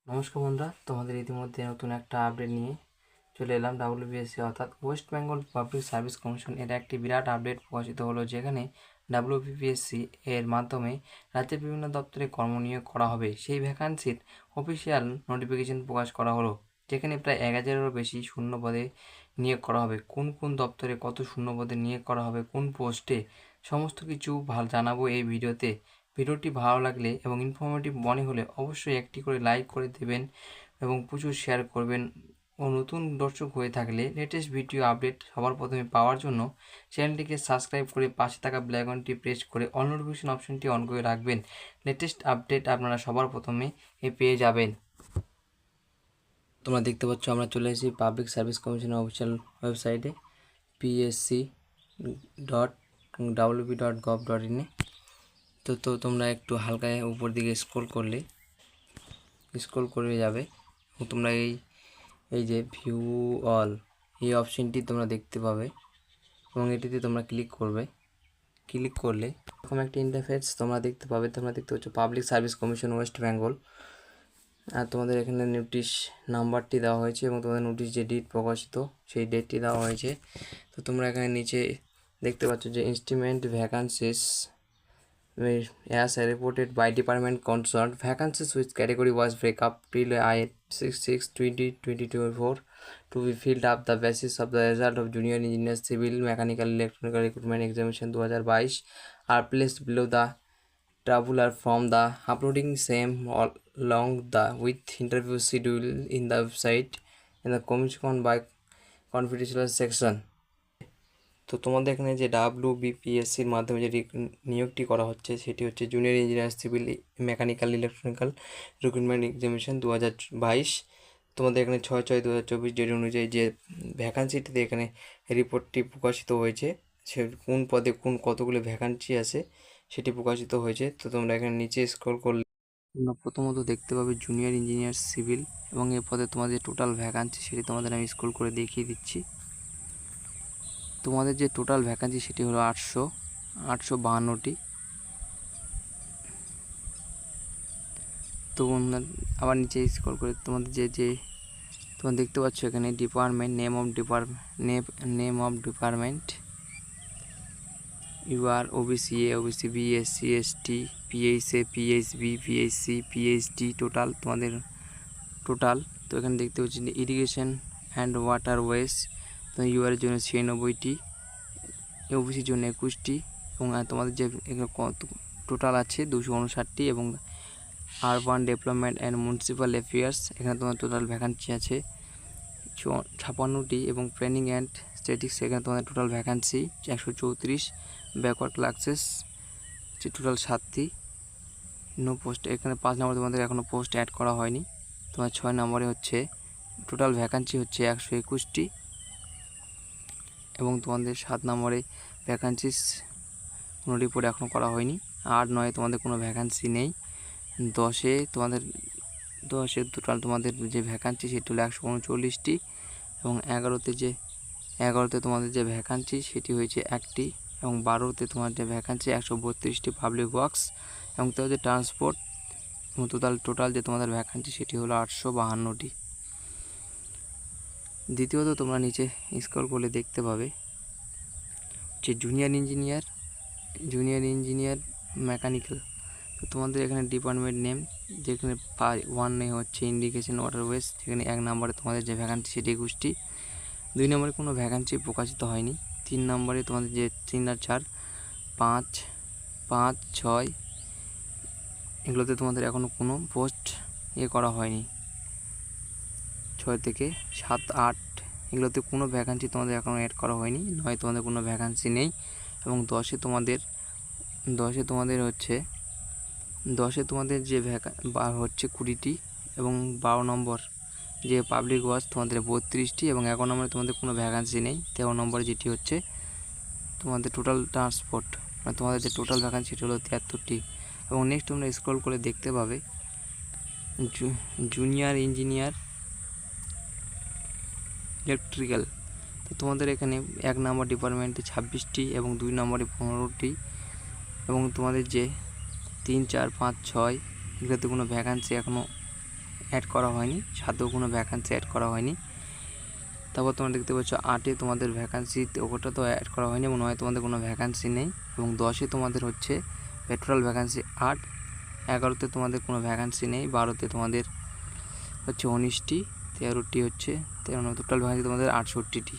নমস্কার বন্ধুরা, তোমাদের ইতিমধ্যে নতুন একটা আপডেট নিয়ে চলে এলাম। ডাব্লিউবিএসসি অর্থাৎ West Bengal public service commission এর একটি বিরাট আপডেট প্রকাশিত হলো, যেখানে ডাব্লিউবিপিএসসি এর মাধ্যমে রাজ্যের বিভিন্ন দপ্তরে কর্মনিয়োগ করা হবে। সেই ভ্যাকান্সির অফিসিয়াল নোটিফিকেশন প্রকাশ করা হলো, যেখানে প্রায় 1000-এরও বেশি শূন্য পদে নিয়োগ করা হবে। কোন কোন দপ্তরে কত শূন্য পদে নিয়োগ করা হবে, কোন পোস্টে, সমস্ত কিছু জানাবো এই ভিডিওতে। ভিডিওটি ভালো লাগলে এবং ইনফরমেটিভ মনে হলে অবশ্যই একটি করে লাইক করে দেবেন এবং প্রচুর শেয়ার করবেন। ও নতুন দর্শক হয়ে থাকলে লেটেস্ট ভিডিও আপডেট সবার প্রথমে পাওয়ার জন্য চ্যানেলটিকে সাবস্ক্রাইব করে পাশে থাকা বেল আইকনটি প্রেস করে অল নোটিফিকেশন অপশনটি অন করে রাখবেন। লেটেস্ট আপডেট আপনারা সবার প্রথমে পেয়ে যাবেন। তোমরা দেখতে পাচ্ছ আমরা চলে এসেছি পাবলিক সার্ভিস কমিশনের অফিসিয়াল ওয়েবসাইটে psc.wp.gov.in এ। তো তোমরা একটু হালকা উপর দিকে স্ক্রল করে যাবে এবং তোমরা এই যে ভিউ অল এই অপশনটি তোমরা দেখতে পাবে এবং এটিতে তোমরা ক্লিক করলে এরকম একটা ইন্টারফেস তোমরা দেখতে পাবে। তোমরা দেখতে পাচ্ছ public service commission West Bengal, আর তোমাদের এখানে নোটিশ নাম্বারটি দেওয়া হয়েছে এবং তোমাদের নোটিশ যে ডেট প্রকাশিত সেই ডেটটি দেওয়া হয়েছে। তো তোমরা এখানে নিচে দেখতে পাচ্ছ যে ইনস্টিমেন্ট vacancies as reported by department concerned, vacancies which category was break up till 6/6/2024 to be filled up the basis of the result of junior engineer civil mechanical electronical recruitment examination 2022 are placed below the tabular from the uploading same along the with interview schedule in the website in the commission by confidential section। তো তোমাদের এখানে যে ডাব্লিউবিপিএসসির মাধ্যমে যে নিয়োগটি করা হচ্ছে সেটি হচ্ছে junior engineer civil mechanical electronical recruitment examination 2022। তোমাদের এখানে 6/6/2024 ডেট অনুযায়ী যে ভ্যাকান্সিটিতে এখানে রিপোর্টটি প্রকাশিত হয়েছে, সে কোন পদে কতগুলো ভ্যাকান্সি আছে সেটি প্রকাশিত হয়েছে। তো তোমরা এখানে নিচে স্ক্রল করলে তোমরা প্রথমত দেখতে পাবে জুনিয়র ইঞ্জিনিয়ার সিভিল এবং এ পদে তোমাদের টোটাল ভ্যাকান্সি সেটি তোমাদের আমি স্ক্রল করে দেখিয়ে দিচ্ছি। তোমাদের যে টোটাল ভ্যাকান্সি সেটি হলো 852টি। তো আবার নিচে স্ক্রল করে তোমাদের তোমরা দেখতে পাচ্ছ এখানে department name of department UR OBC A, OBC B, SC, ST, PH A, PHB, PHC, PHD তোমাদের টোটাল। তো এখানে দেখতে পাচ্ছি ইরিগেশন অ্যান্ড ওয়াটারওয়েজ, তো ইউআর জন্য 96টি, ওবিসির জন্য 21টি এবং তোমাদের যে টোটাল আছে 259টি এবং urban development and municipal affairs এখানে তোমার টোটাল ভ্যাকান্সি আছে 56টি এবং প্ল্যানিং অ্যান্ড স্ট্যাটিক্স এখানে তোমাদের total vacancy 134। Backward classes total 7টি। নো পোস্ট এখানে 5 নম্বরে তোমাদের এখনও পোস্ট অ্যাড করা হয়নি। তোমার 6 নম্বরে হচ্ছে টোটাল ভ্যাকান্সি হচ্ছে 121টি এবং তোমাদের 7 নম্বরে ভ্যাকান্সিস কোনো রিপোর্ট এখনও করা হয়নি। 8, 9 তোমাদের কোনো ভ্যাকান্সি নেই। 10-এ টোটাল তোমাদের যে ভ্যাকান্সি সেটি হলো 139টি এবং 11তে তোমাদের যে ভ্যাকান্সি সেটি হয়েছে 1টি এবং 12তে তোমার যে ভ্যাকান্সি 132টি পাবলিক ওয়ার্কস এবং তোমাদের ট্রান্সপোর্ট এবং টোটাল যে তোমাদের ভ্যাকান্সি সেটি হলো 852টি। দ্বিতীয়ত তোমরা নিচে স্ক্রল করলে দেখতে পাবে যে জুনিয়র ইঞ্জিনিয়ার মেকানিক্যাল। তো তোমাদের এখানে ডিপার্টমেন্ট নেম যেখানে 1 হচ্ছে ইরিগেশন ওয়াটারওয়েজ, যেখানে 1 নম্বরে তোমাদের যে ভ্যাকান্সি সেটি 21টি। 2 নম্বরে কোনো ভ্যাকান্সি প্রকাশিত হয়নি। 3 নম্বরে তোমাদের যে 3 আর 4, 5, 6 এগুলোতে তোমাদের এখনও কোনো পোস্ট করা হয়নি। 6 থেকে 7, 8 এগুলোতে কোনো ভ্যাকান্সি তোমাদের এখনও অ্যাড করা হয়নি। 9 তোমাদের কোনো ভ্যাকান্সি নেই এবং 10-এ তোমাদের যে হচ্ছে 20টি এবং 12 নম্বর যে পাবলিক ওয়ার্কস তোমাদের 32টি এবং 11 নম্বরে তোমাদের কোনো ভ্যাকান্সি নেই। 13 নম্বরে যেটি হচ্ছে তোমাদের টোটাল ট্রান্সপোর্ট, মানে তোমাদের যে টোটাল ভ্যাকান্সি সেটি হলো 73টি এবং নেক্সট তোমরা স্ক্রল করে দেখতে পাবে জুনিয়র ইঞ্জিনিয়ার ইলেকট্রিক্যাল। তো তোমাদের এখানে 1 নম্বর ডিপার্টমেন্টে 26টি এবং 2 নম্বরে 15টি এবং তোমাদের যে 3, 4, 5, 6 এগুলোতে কোনো ভ্যাকান্সি এখনও অ্যাড করা হয়নি, 7-এও কোনো ভ্যাকান্সি অ্যাড করা হয়নি। তারপর তোমরা দেখতে পাচ্ছ 8-এ তোমাদের ভ্যাকান্সি, ওটা তো অ্যাড করা হয়নি এবং 9-এ তোমাদের কোনো ভ্যাকান্সি নেই এবং 10-এ তোমাদের হচ্ছে টোটাল ভ্যাকান্সি 8, 11-তে তোমাদের কোনো ভ্যাকান্সি নেই, 12-তে তোমাদের হচ্ছে 19টি, 13টি হচ্ছে টোটাল ভ্যাকান্সি তোমাদের 68টি।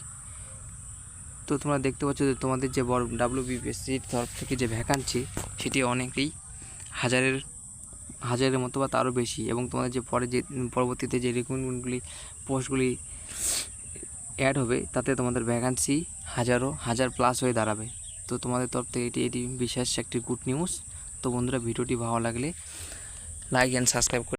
তো তোমরা দেখতে পাচ্ছ যে তোমাদের যে বড় WBPSCর তরফ থেকে যে ভ্যাকান্সি সেটি অনেকেই হাজারের মতো বা তারও বেশি, এবং তোমাদের যে পরবর্তীতে যে রিক্রুটমেন্টগুলি পোস্টগুলি অ্যাড হবে তাতে তোমাদের ভ্যাকান্সি হাজার প্লাস হয়ে দাঁড়াবে। তো তোমাদের তরফ থেকে এটি বিশেষ একটি গুড নিউজ। তো বন্ধুরা, ভিডিওটি ভালো লাগলে লাইক অ্যান্ড সাবস্ক্রাইব করে